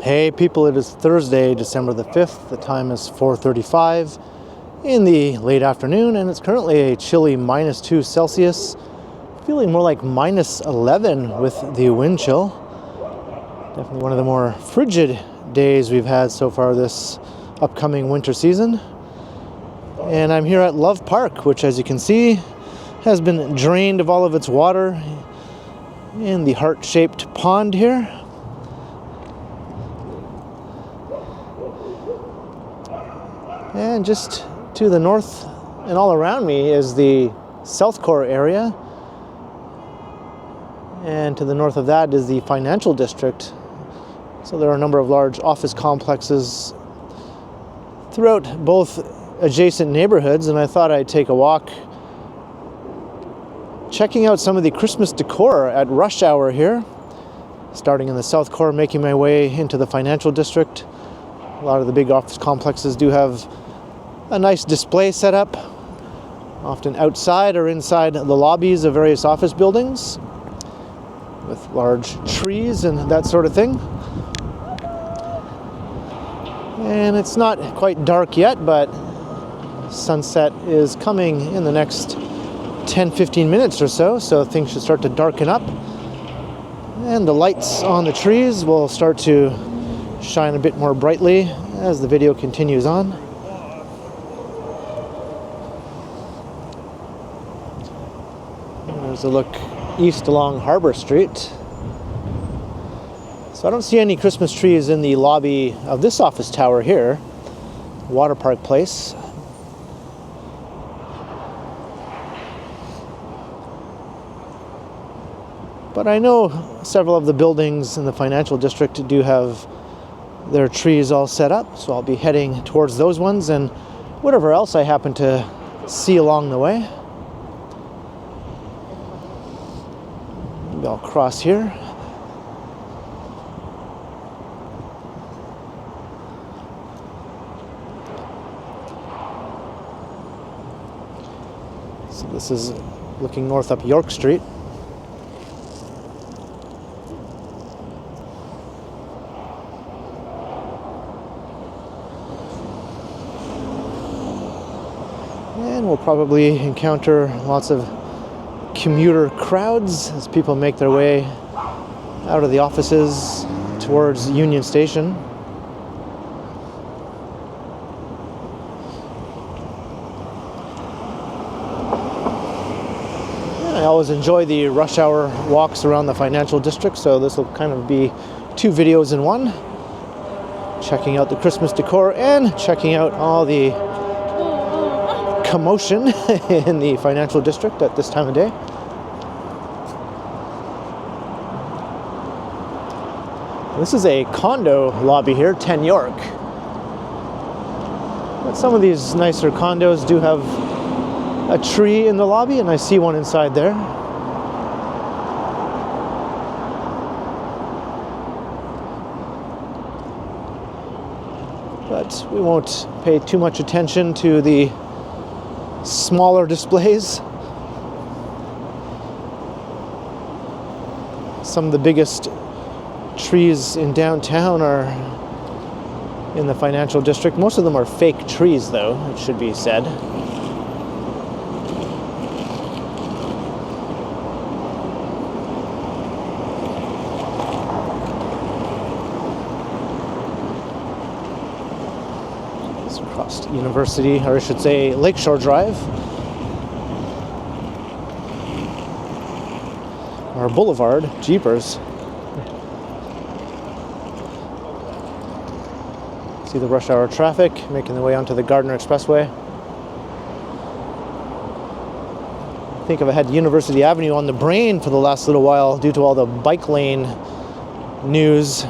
Hey people, it is Thursday, December the 5th. The time is 4:35 in the late afternoon, and it's currently a chilly -2 Celsius, feeling more like -11 with the wind chill. Definitely one of the more frigid days we've had so far this upcoming winter season. And I'm here at Love Park, which, as you can see, has been drained of all of its water in the heart-shaped pond here. And just to the north and all around me is the South Core area. And to the north of that is the financial district. So there are a number of large office complexes throughout both adjacent neighborhoods, and I thought I'd take a walk checking out some of the Christmas decor at rush hour here. Starting in the South Core, making my way into the financial district. A lot of the big office complexes do have a nice display set up, often outside or inside the lobbies of various office buildings, with large trees and that sort of thing. And it's not quite dark yet, but sunset is coming in the next 10-15 minutes or so, so things should start to darken up. And the lights on the trees will start to shine a bit more brightly as the video continues on. There's a look east along Harbor Street. So I don't see any Christmas trees in the lobby of this office tower here, Water Park Place. But I know several of the buildings in the financial district do have their trees all set up, so I'll be heading towards those ones and whatever else I happen to see along the way. Maybe I'll cross here. So this is looking north up York Street. And we'll probably encounter lots of commuter crowds as people make their way out of the offices towards Union Station. And I always enjoy the rush hour walks around the financial district, so this will kind of be two videos in one. Checking out the Christmas decor and checking out all the commotion in the financial district at this time of day. This is a condo lobby here, 10 York. But some of these nicer condos do have a tree in the lobby, and I see one inside there. But we won't pay too much attention to the smaller displays. Some of the biggest trees in downtown are in the financial district. Most of them are fake trees, though, it should be said. It's across University, or I should say Lakeshore Drive. Or Boulevard, jeepers. See the rush hour traffic making their way onto the Gardner Expressway. I think I've had University Avenue on the brain for the last little while due to all the bike lane news.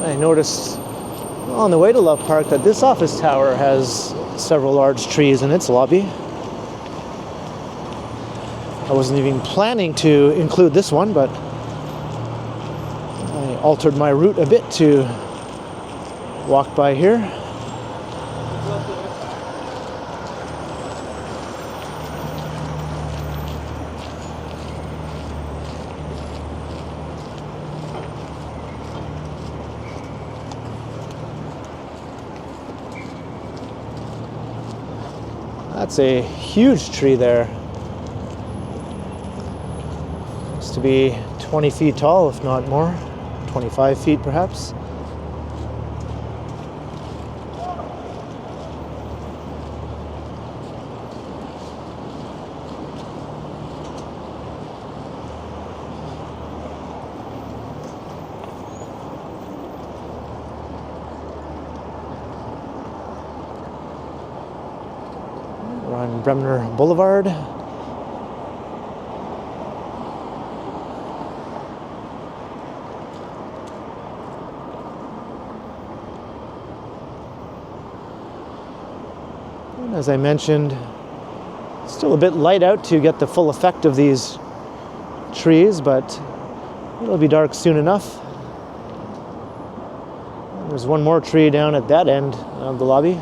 I noticed on the way to Love Park that this office tower has several large trees in its lobby. I wasn't even planning to include this one, but I altered my route a bit to walk by here. That's a huge tree there. Looks to be 20 feet tall, if not more. 25 feet perhaps. We're on Bremner Boulevard. And as I mentioned, still a bit light out to get the full effect of these trees, but it'll be dark soon enough. And there's one more tree down at that end of the lobby.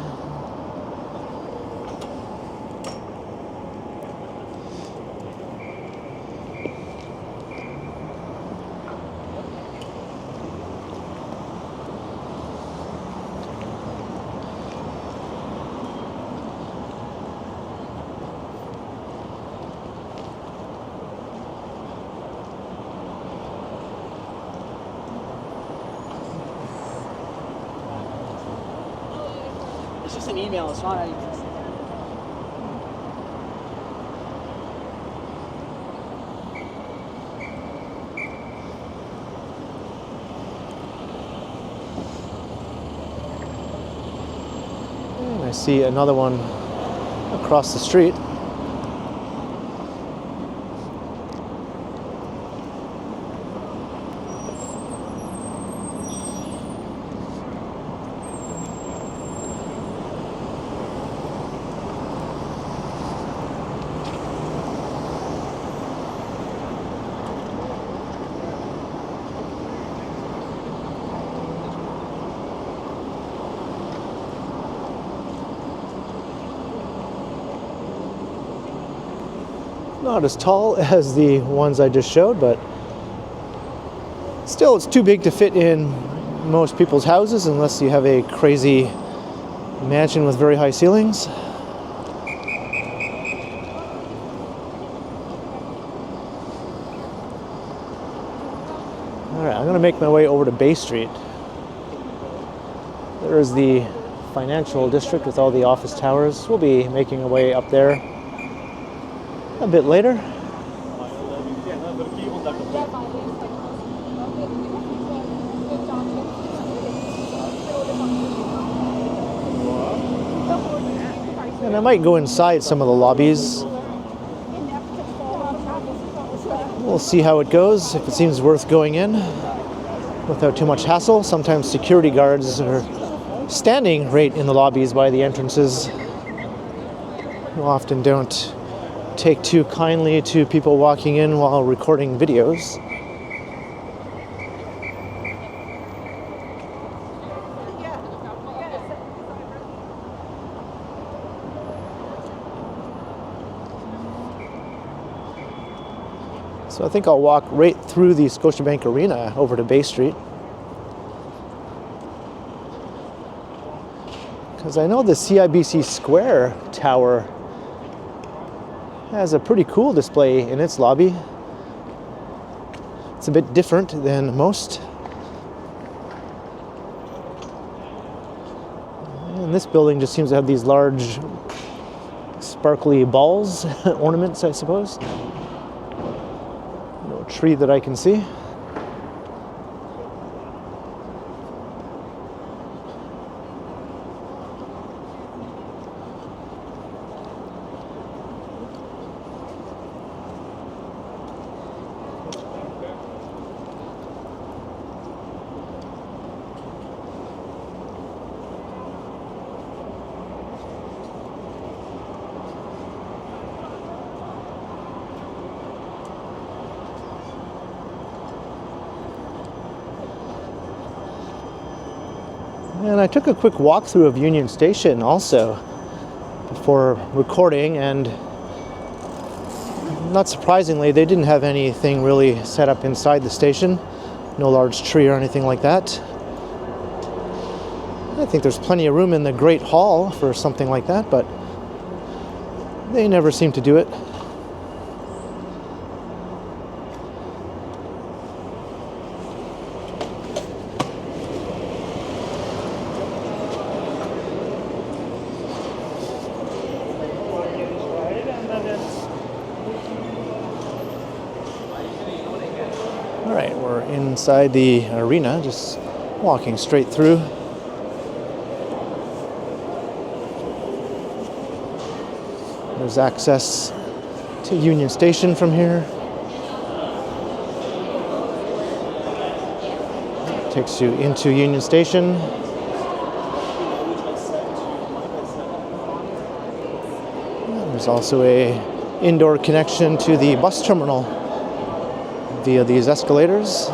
It's just an email, it's not a... And I see another one across the street. Not as tall as the ones I just showed, but still it's too big to fit in most people's houses unless you have a crazy mansion with very high ceilings. Alright, I'm going to make my way over to Bay Street. There is the financial district with all the office towers. We'll be making our way up there a bit later. And I might go inside some of the lobbies. We'll see how it goes, if it seems worth going in without too much hassle. Sometimes security guards are standing right in the lobbies by the entrances, who often don't take too kindly to people walking in while recording videos. So I think I'll walk right through the Scotiabank Arena over to Bay Street, because I know the CIBC Square Tower has a pretty cool display in its lobby. It's a bit different than most. And this building just seems to have these large sparkly balls, ornaments, I suppose. No tree that I can see. And I took a quick walkthrough of Union Station also before recording, and not surprisingly, they didn't have anything really set up inside the station. No large tree or anything like that. I think there's plenty of room in the Great Hall for something like that, but they never seem to do it. All right, we're inside the arena, just walking straight through. There's access to Union Station from here. Takes you into Union Station. There's also a indoor connection to the bus terminal via these escalators.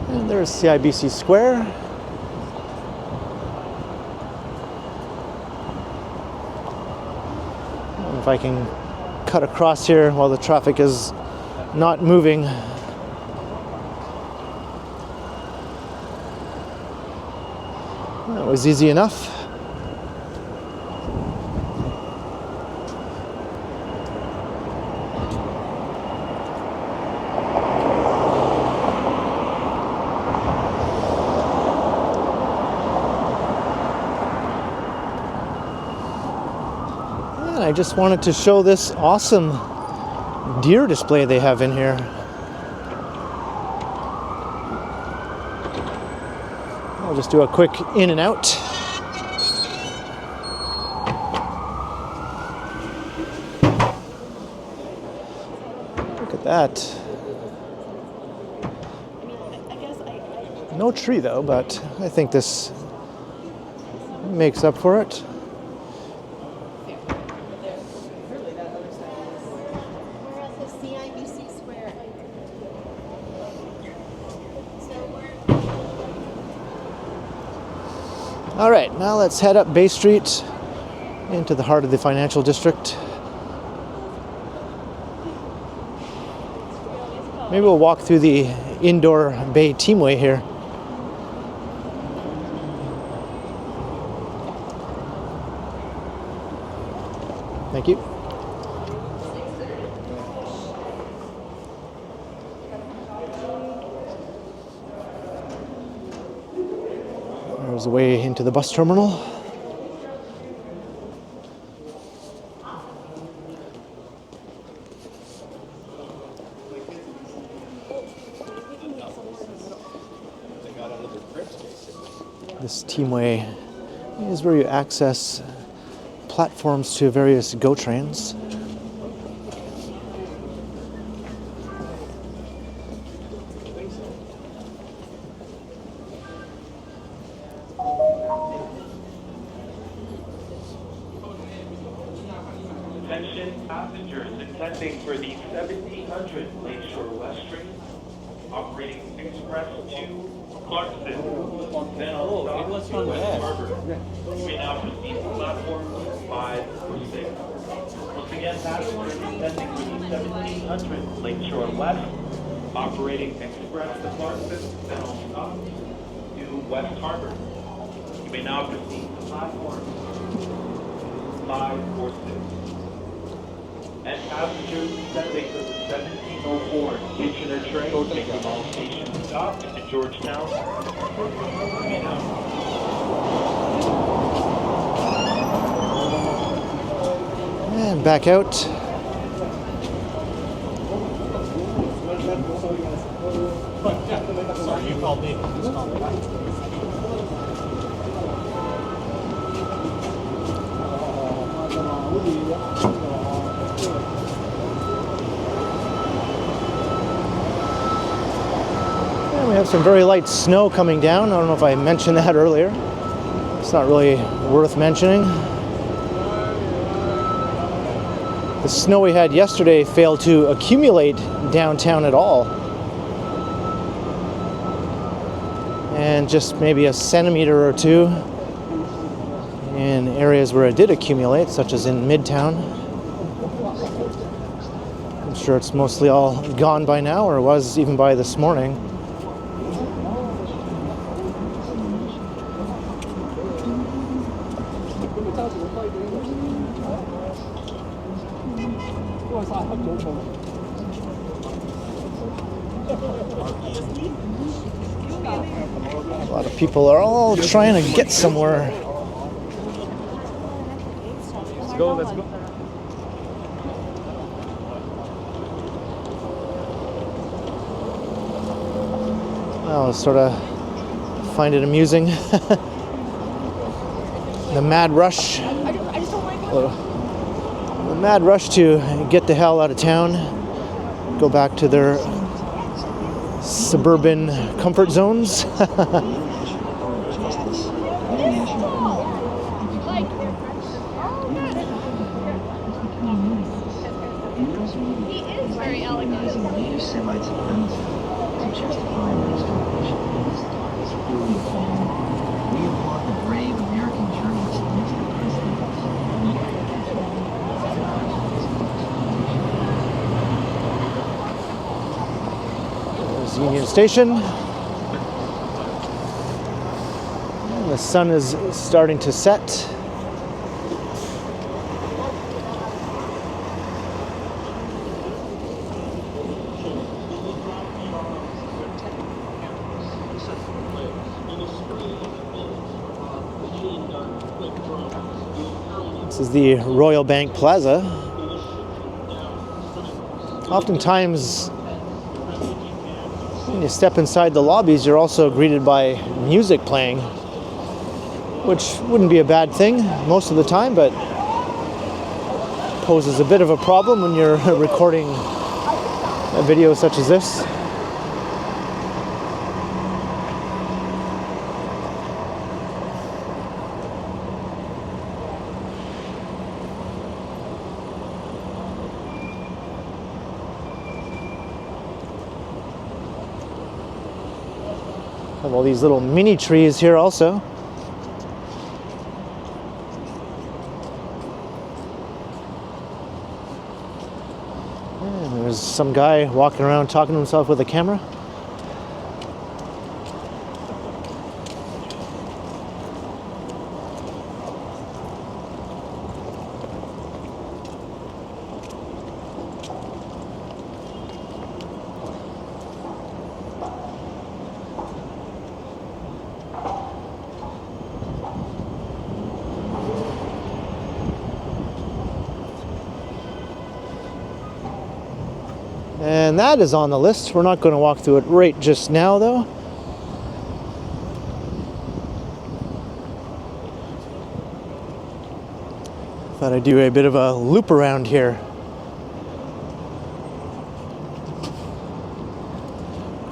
And there's CIBC Square. If I can cut across here while the traffic is not moving. That was easy enough. I just wanted to show this awesome deer display they have in here. I'll just do a quick in and out. Look at that. No tree though, but I think this makes up for it. All right, now let's head up Bay Street into the heart of the financial district. Maybe we'll walk through the indoor Bay Teamway here. Thank you. There's a way into the bus terminal. This Teamway is where you access platforms to various GO trains. Attention passengers intending for the 1700 Lakeshore West train, operating express to Clarkson, then stop to West Harbor. You may now proceed to platforms 5 or 6. Once again, passengers intending for the 1700 Lakeshore West, operating express to Clarkson, then stop to West Harbor. You may now proceed to platforms 5 or 6. And passengers descending for the 1704 Kitchener train, making all stations stop. Georgetown. And back out. Sorry, you called me. Just call me. And we have some very light snow coming down. I don't know if I mentioned that earlier. It's not really worth mentioning. The snow we had yesterday failed to accumulate downtown at all. And just maybe a centimeter or two in areas where it did accumulate, such as in Midtown. I'm sure it's mostly all gone by now, or was even by this morning. A lot of people are all trying to get somewhere. Let's go, let's go. I sort of find it amusing. The mad rush. The mad rush to get the hell out of town, go back to their suburban comfort zones. He is very elegant. There's Union Station. And the sun is starting to set. This is the Royal Bank Plaza. Oftentimes, when you step inside the lobbies, you're also greeted by music playing, which wouldn't be a bad thing most of the time, but poses a bit of a problem when you're recording a video such as this. Have all these little mini trees here also. And there's some guy walking around talking to himself with a camera. And that is on the list. We're not going to walk through it right just now, though. Thought I'd do a bit of a loop around here.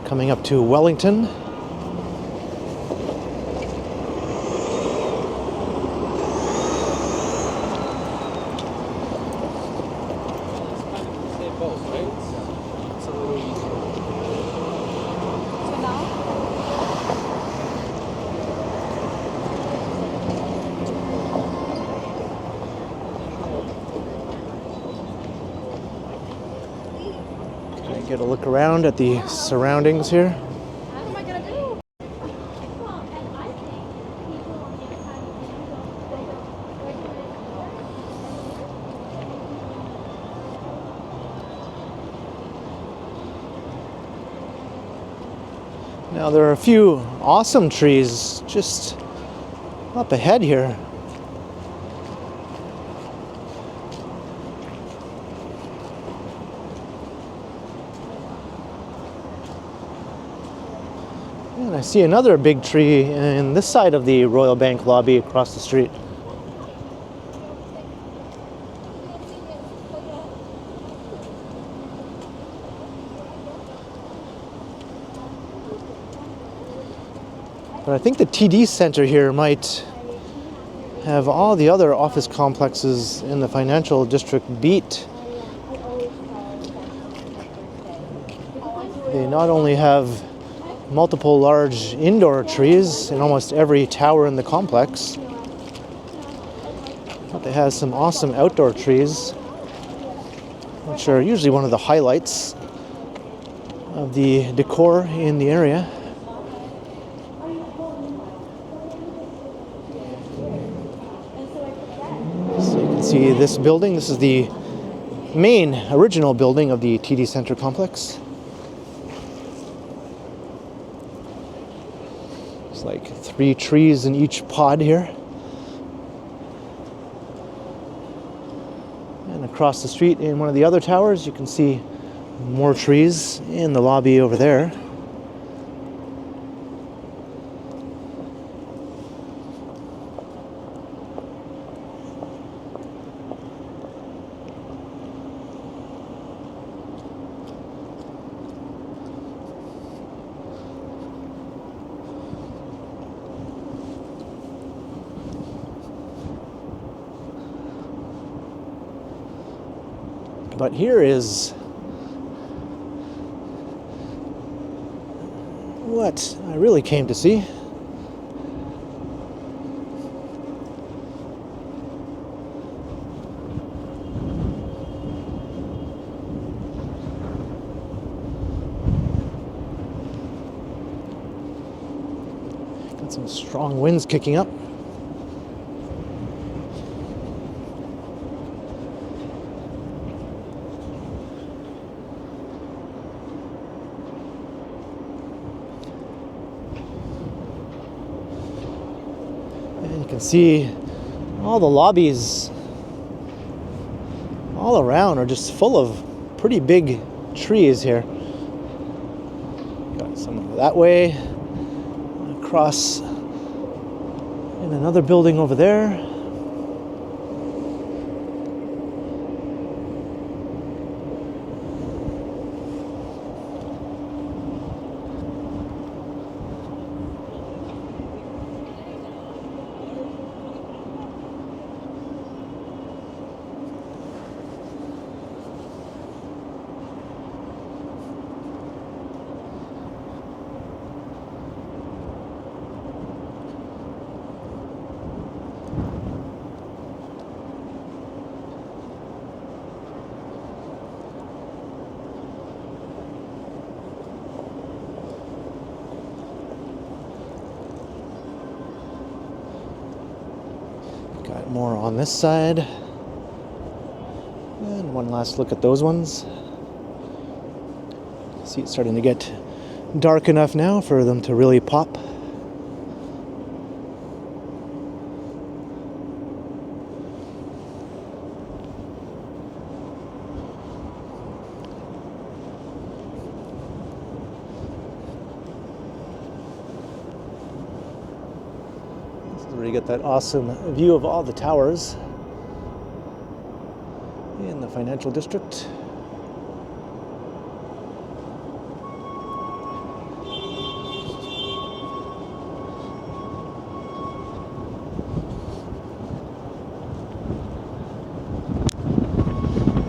Coming up to Wellington. Get a look around at the surroundings here. What am I gonna do? Now there are a few awesome trees just up ahead here. And I see another big tree in this side of the Royal Bank lobby across the street. But I think the TD Center here might have all the other office complexes in the financial district beat. They not only have multiple large indoor trees in almost every tower in the complex, but they have some awesome outdoor trees, which are usually one of the highlights of the decor in the area. So you can see this building. This is the main original building of the TD Center complex. It's like 3 trees in each pod here. And across the street in one of the other towers, you can see more trees in the lobby over there. But here is what I really came to see. Got some strong winds kicking up. You can see all the lobbies all around are just full of pretty big trees here. Got some that way, across in another building over there. Got more on this side. And one last look at those ones. See, it's starting to get dark enough now for them to really pop. Where you get that awesome view of all the towers in the financial district.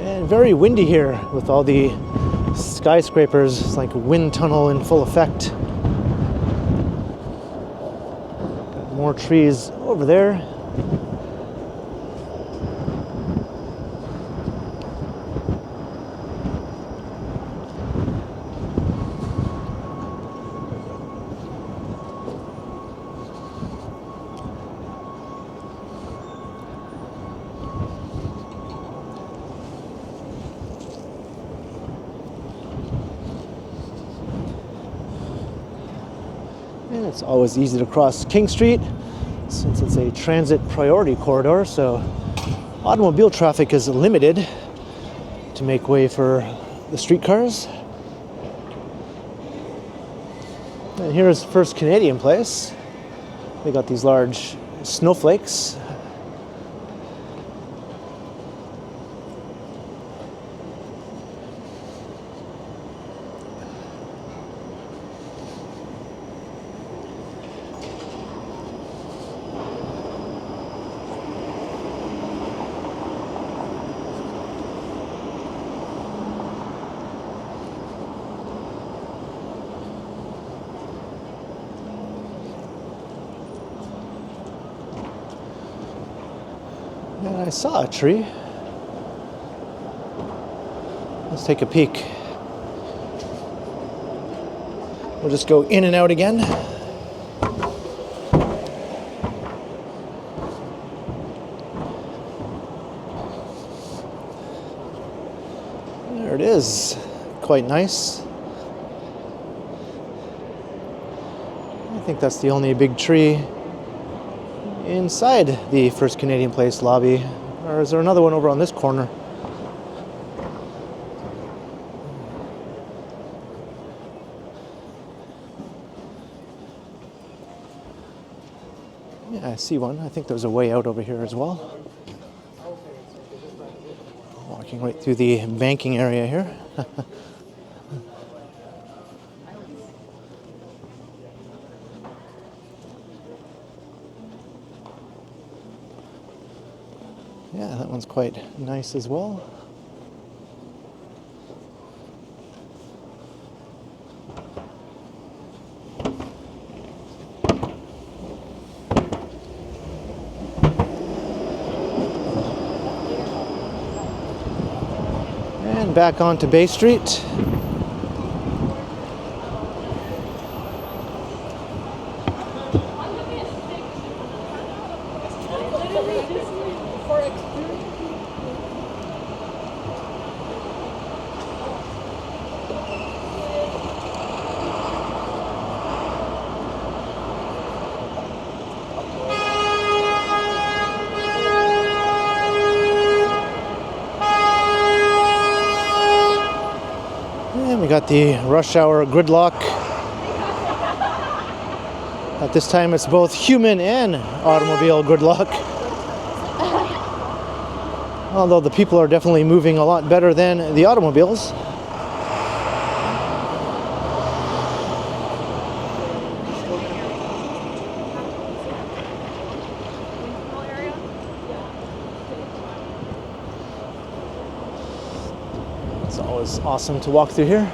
And very windy here with all the skyscrapers. It's like a wind tunnel in full effect. More trees over there. It's always easy to cross King Street since it's a transit priority corridor, so automobile traffic is limited to make way for the streetcars. And here's First Canadian Place. They got these large snowflakes. And I saw a tree. Let's take a peek. We'll just go in and out again. There it is. Quite nice. I think that's the only big tree inside the First Canadian Place lobby. Or is there another one over on this corner? Yeah, I see one. I think there's a way out over here as well. Walking right through the banking area here. Yeah, that one's quite nice as well. And back onto Bay Street. We got the rush hour gridlock. At this time, it's both human and automobile gridlock. Although the people are definitely moving a lot better than the automobiles. It's always awesome to walk through here.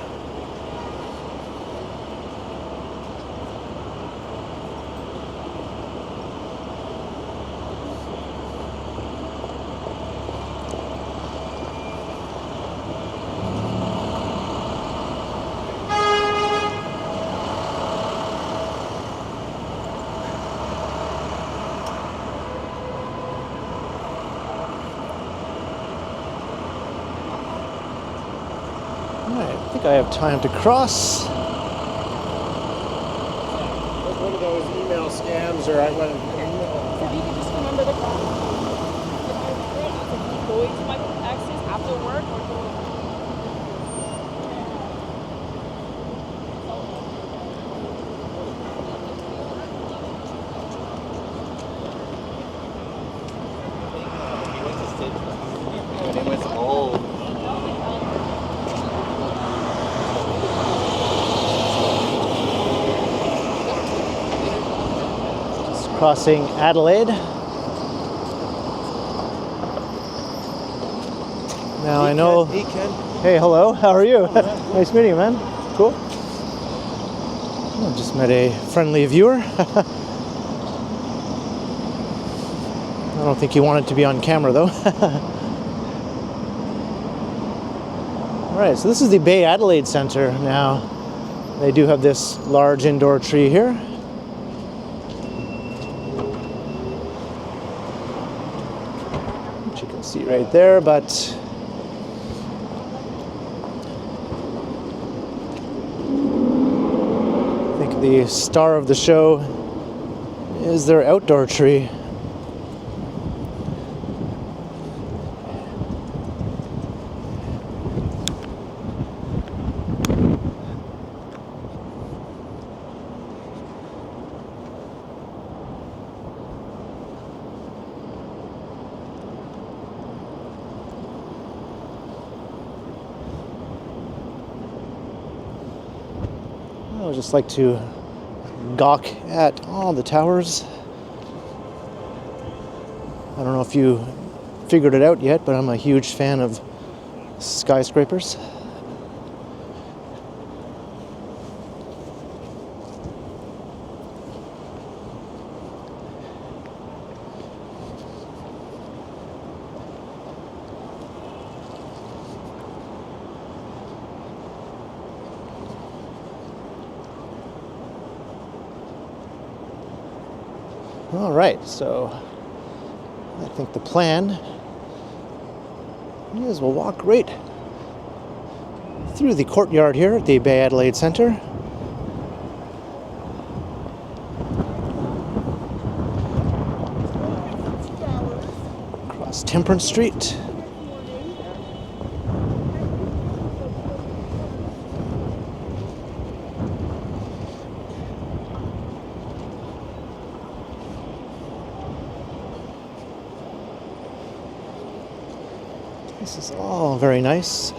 I think I have time to cross. One of those email scams, or I went. So you can just remember the call. Going to my access after work or It was old. Crossing Adelaide. Now I know. Hey, Ken. Hey, hello. How are you? Nice meeting you, man. Cool. I just met a friendly viewer. I don't think he wanted to be on camera though. All right, so this is the Bay Adelaide Centre now. They do have this large indoor tree here. Which you can see right there, but the star of the show is their outdoor tree. I would just like to gawk at all the towers. I don't know if you figured it out yet, but I'm a huge fan of skyscrapers. All right, so I think the plan is we'll walk right through the courtyard here at the Bay Adelaide Centre. Across Temperance Street. This is all very nice.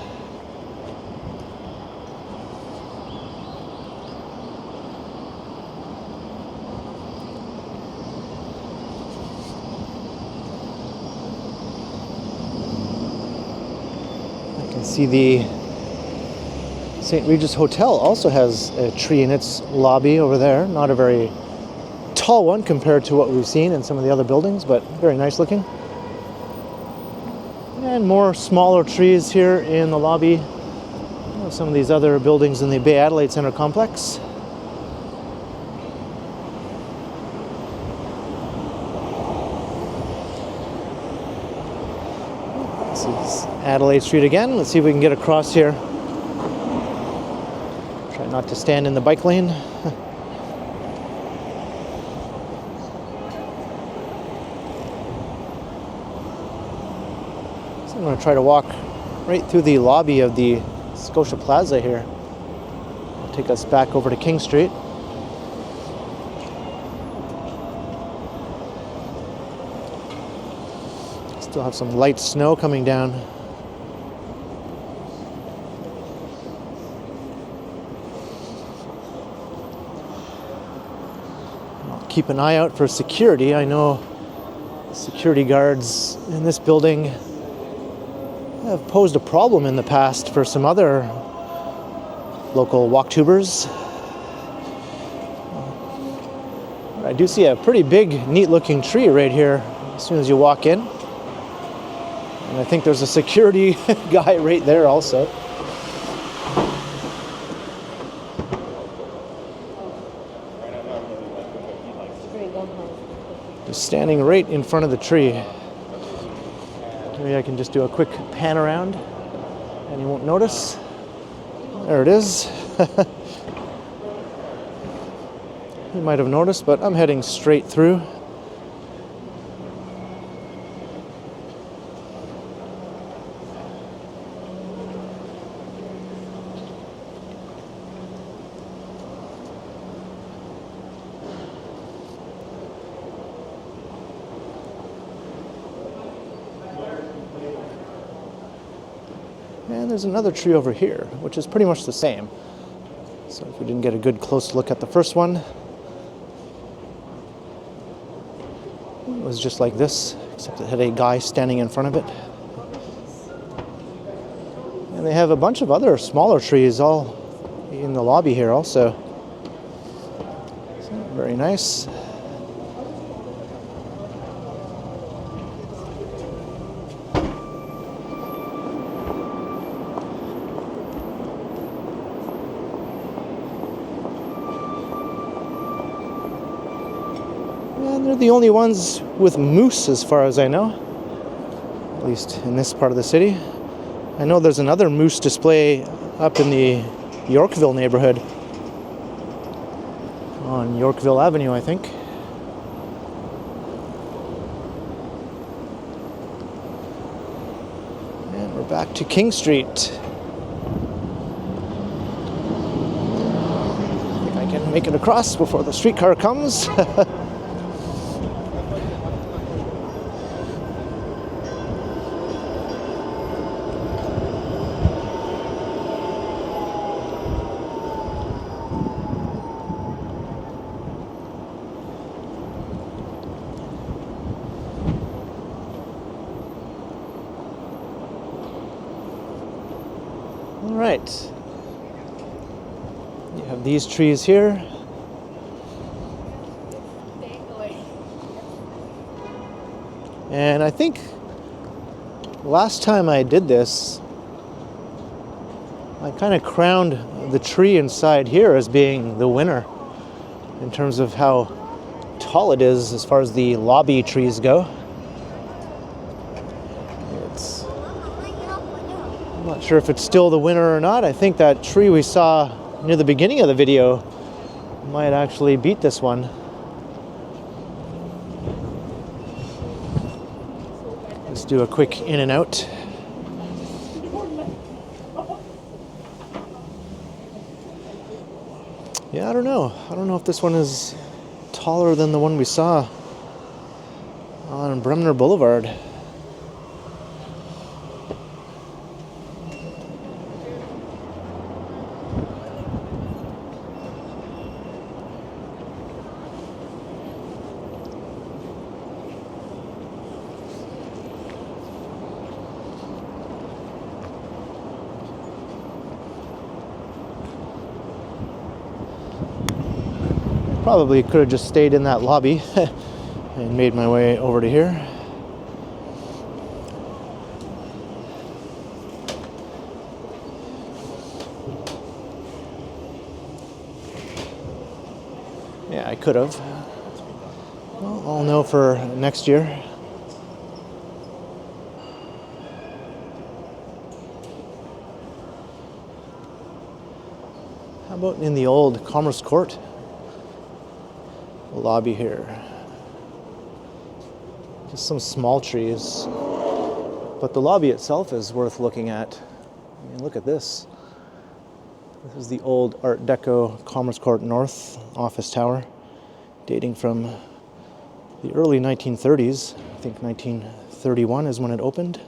I can see the St. Regis Hotel also has a tree in its lobby over there. Not a very tall one compared to what we've seen in some of the other buildings, but very nice looking. And more smaller trees here in the lobby of some of these other buildings in the Bay Adelaide Centre complex. This is Adelaide Street again. Let's see if we can get across here. Try not to stand in the bike lane. I'm going to try to walk right through the lobby of the Scotia Plaza here. It'll take us back over to King Street. Still have some light snow coming down. I'll keep an eye out for security. I know security guards in this building have posed a problem in the past for some other local walktubers. I do see a pretty big, neat-looking tree right here as soon as you walk in. And I think there's a security guy right there also. Just standing right in front of the tree. Maybe I can just do a quick pan around and you won't notice. There it is. You might have noticed, but I'm heading straight through. And there's another tree over here, which is pretty much the same. So if we didn't get a good close look at the first one, it was just like this, except it had a guy standing in front of it. And they have a bunch of other smaller trees all in the lobby here also. So, very nice. And they're the only ones with moose as far as I know, at least in this part of the city. I know there's another moose display up in the Yorkville neighborhood. on Yorkville Avenue, I think. And we're back to King Street. I think I can make it across before the streetcar comes. All right. You have these trees here. And I think last time I did this, I kind of crowned the tree inside here as being the winner in terms of how tall it is as far as the lobby trees go. I'm not sure if it's still the winner or not. I think that tree we saw near the beginning of the video might actually beat this one. Let's do a quick in and out. Yeah, I don't know. I don't know if this one is taller than the one we saw on Bremner Boulevard. Probably could have just stayed in that lobby and made my way over to here. Yeah, I could have. Well, I'll know for next year. How about in the old Commerce Court lobby here? Just some small trees, but the lobby itself is worth looking at. I mean, look at this. This is the old Art Deco Commerce Court North office tower, dating from the early 1930s. I think 1931 is when it opened.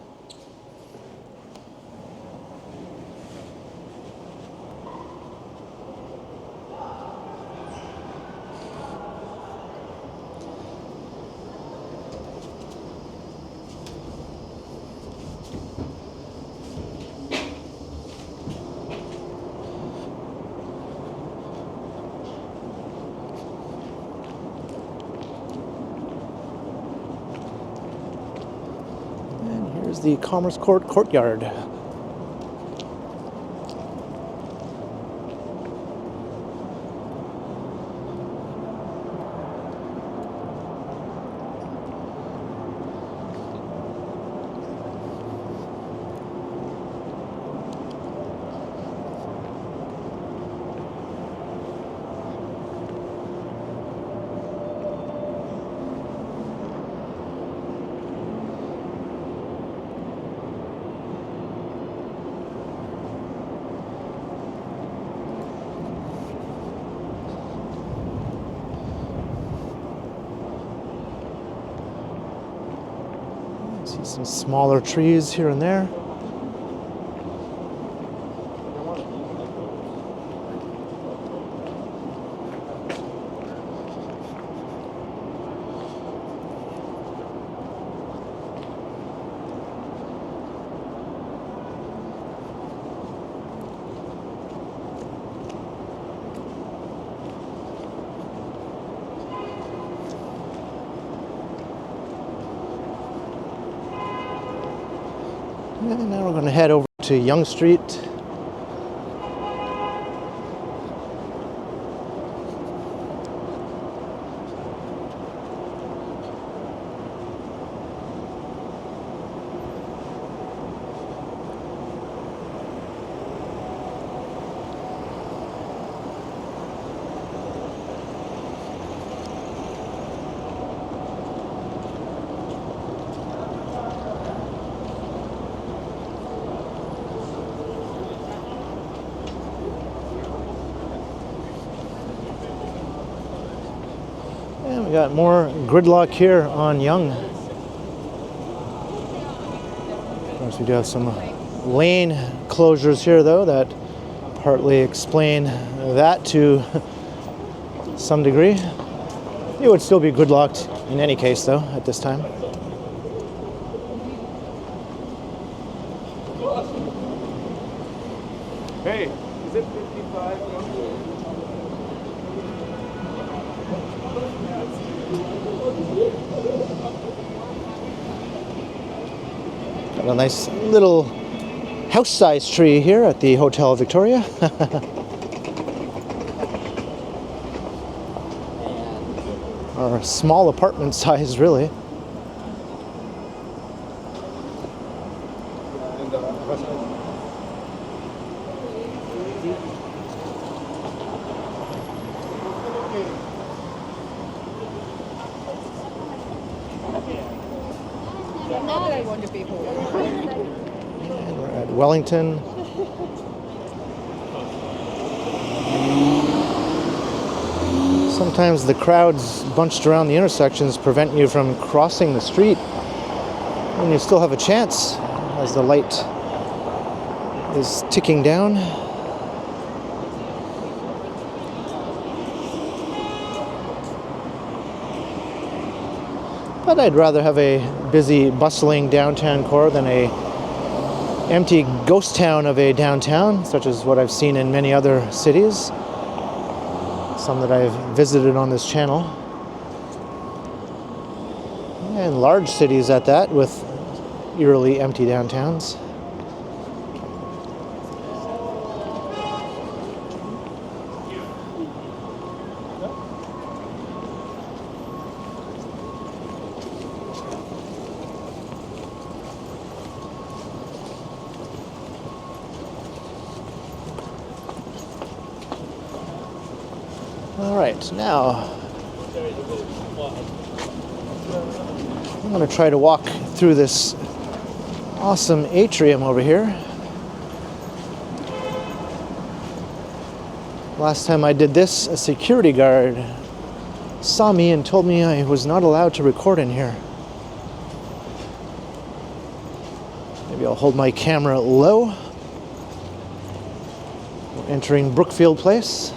Here's the Commerce Court courtyard. See some smaller trees here and there. And now we're going to head over to Yonge Street. We got more gridlock here on Yonge. Of course, we do have some lane closures here, though, that partly explain that to some degree. It would still be gridlocked in any case, though, at this time. Hey, is it 55? Got a nice little house-sized tree here at the Hotel Victoria. Or a small apartment size, really. And we're at Wellington. Sometimes the crowds bunched around the intersections prevent you from crossing the street when you still have a chance as the light is ticking down. But I'd rather have a busy, bustling downtown core than a empty ghost town of a downtown, such as what I've seen in many other cities, some that I've visited on this channel. And large cities at that, with eerily empty downtowns. All right, now I'm going to try to walk through this awesome atrium over here. Last time I did this, a security guard saw me and told me I was not allowed to record in here. Maybe I'll hold my camera low. We're entering Brookfield Place.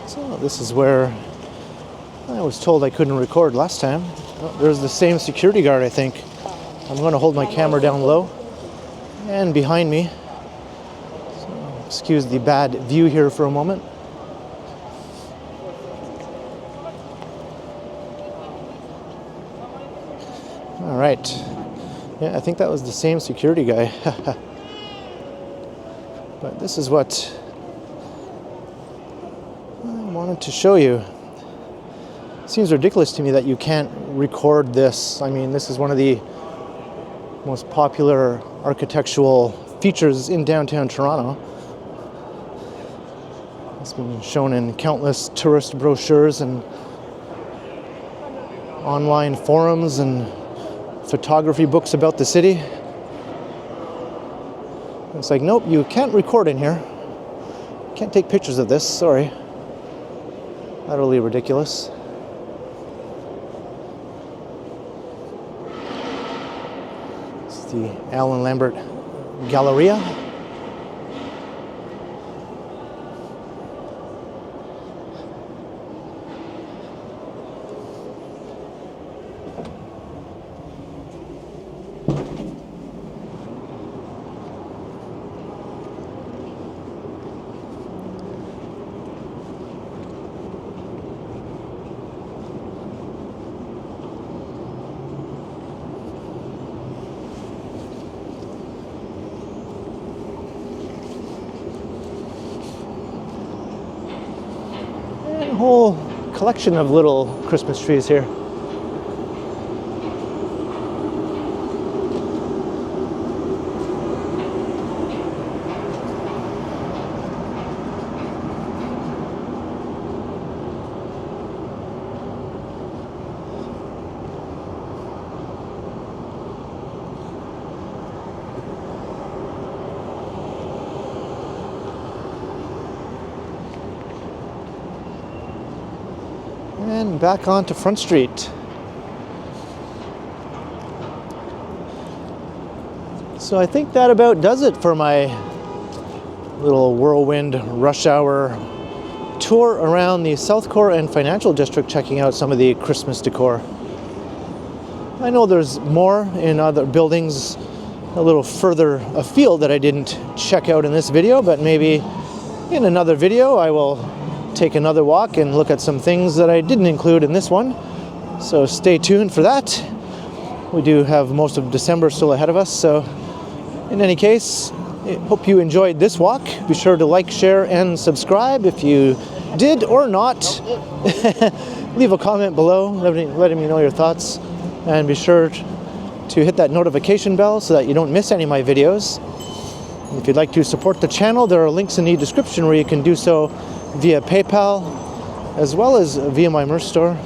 So this is where I was told I couldn't record last time. Oh, there's the same security guard, I think. I'm going to hold my camera down low and behind me. So excuse the bad view here for a moment. All right. Yeah, I think that was the same security guy. But this is what I wanted to show you. It seems ridiculous to me that you can't record this. I mean, this is one of the most popular architectural features in downtown Toronto. It's been shown in countless tourist brochures and online forums and photography books about the city. It's like, nope, you can't record in here. Can't take pictures of this, sorry. Utterly ridiculous. It's the Alan Lambert Galleria. A whole collection of little Christmas trees here. and back onto Front Street. So I think that about does it for my little whirlwind rush hour tour around the South Core and Financial District, checking out some of the Christmas decor. I know there's more in other buildings a little further afield that I didn't check out in this video, but maybe in another video I will take another walk and look at some things that I didn't include in this one. So stay tuned for that. We do have most of December still ahead of us, so in any case, I hope you enjoyed this walk. Be sure to like, share, and subscribe if you did or not. Leave a comment below letting me know your thoughts. And be sure to hit that notification bell so that you don't miss any of my videos. And if you'd like to support the channel, there are links in the description where you can do so via PayPal, as well as via my merch store.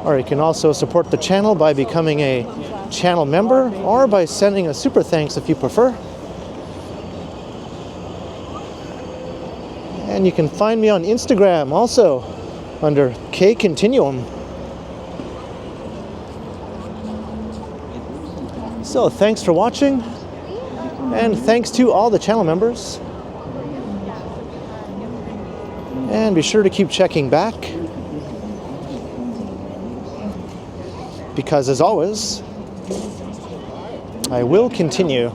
Or you can also support the channel by becoming a channel member, or by sending a super thanks if you prefer. And you can find me on Instagram also under K Continuum. So thanks for watching, and thanks to all the channel members. And be sure to keep checking back, because as always, I will continue.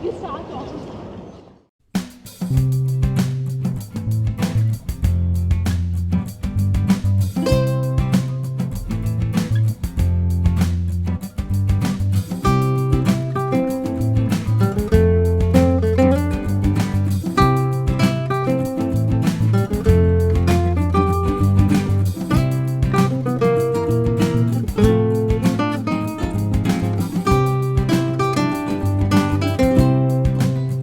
You saw it.